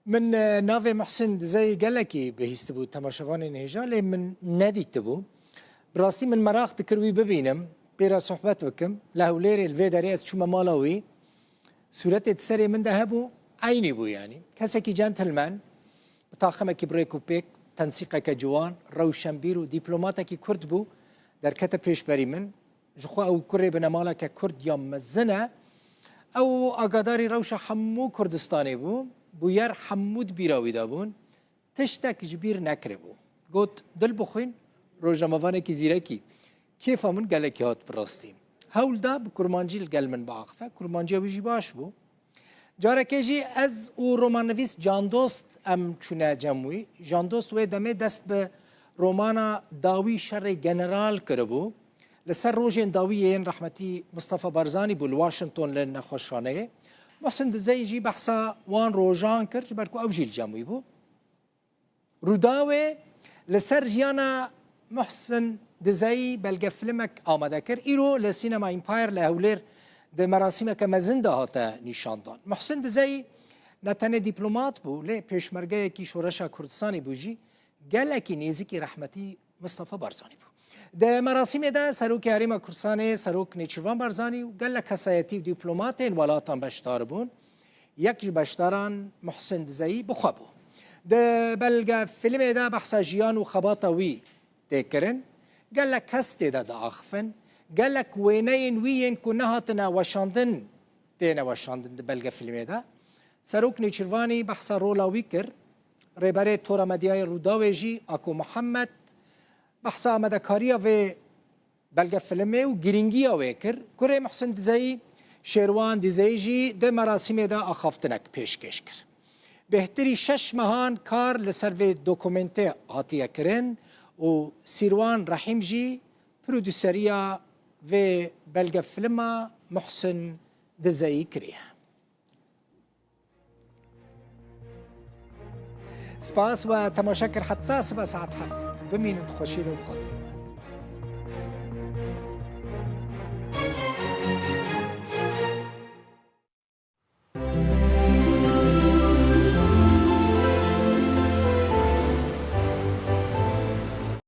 من ناوی محسن دزای گلکی بهیست بود تماشاوان نهجا لی من ندیت بو براستی من مراخ دکروی ببینم بیرا صحبت بکم لهولیر الوی داری از چوم مالاوی صورت سری من ده بو عینی بو یعنی کسی که جنتلمن طاقمه که بریکو پیک تنسیقه که جوان روشنبیر و دیپلوماته که کرد بو در کت پیش بری من جخوا او کره بنمالا که کرد یا مزنه او آگاداری روش حمو کردستانی بو بویر حمود بیراوی دابون تشتک جبیر نکره بو گوت دل بخوین روزنامه‌وانه کی زیرکی کیف همون گلکی هات براستیم هول دا بکرمانجیل گل من باقفه کرمانجی بیجی باش بو جاره کجی از او رومانویس جاندوست ام چونه جمعی جاندوست و دمه دست به رومانا داوی شر جنرال کربو لسر روزین داوی این رحمتی مصطفى بارزانی بو لواشنطن لن خوشانه محسن دزای جی بحثا وان روزان کرد برکو اوجیل جمعی بو روداوی لسر جیانا محسن دزای بلگه فیلمک آماده کرد ایرو لسینما ایمپایر لهولیر ده مراسم که مزنده هاته نشاندان محسن دزای نتنه دیپلمات بو لی پیشمرگه کی شورش کردستانی بوجی گلکی نیزی رحمتی مصطفى بارزانی بو ده مراسم ده سروک حریم کردستان سروک نیچروان بارزانی و گلک حسایتی و دیپلمات این ولاتان بشتار بون یک بشتاران محسن دزای بخوا بو ده بلگه فیلم ده بحثا جیان و خباطوی تکرن گلک هسته ده آخفن گلک وینین وین که نهاتنا وشاندن تینا وشاندن ده بلگه فیلم ده سروک نیچروانی بحثا رولاوی کر ریبره تورا مدیای روداوی جی اکو محمد بحثا مدکاریا و بلگه فیلمه و گرینگی آوه کر کره محسن دزایی شیروان دزایی جی ده مراسم ده آخافتنک پیشکش کر بهتری 6 ماهان کار لسر و دوکومنته هاتیه کرن و سیروان رحیم جی پرودوسریا و بلگه فیلم محسن دزایی کریه سپاس و تماشاكر حتى 7 ساعات حفظ بمين انت خوشيده وبخاطري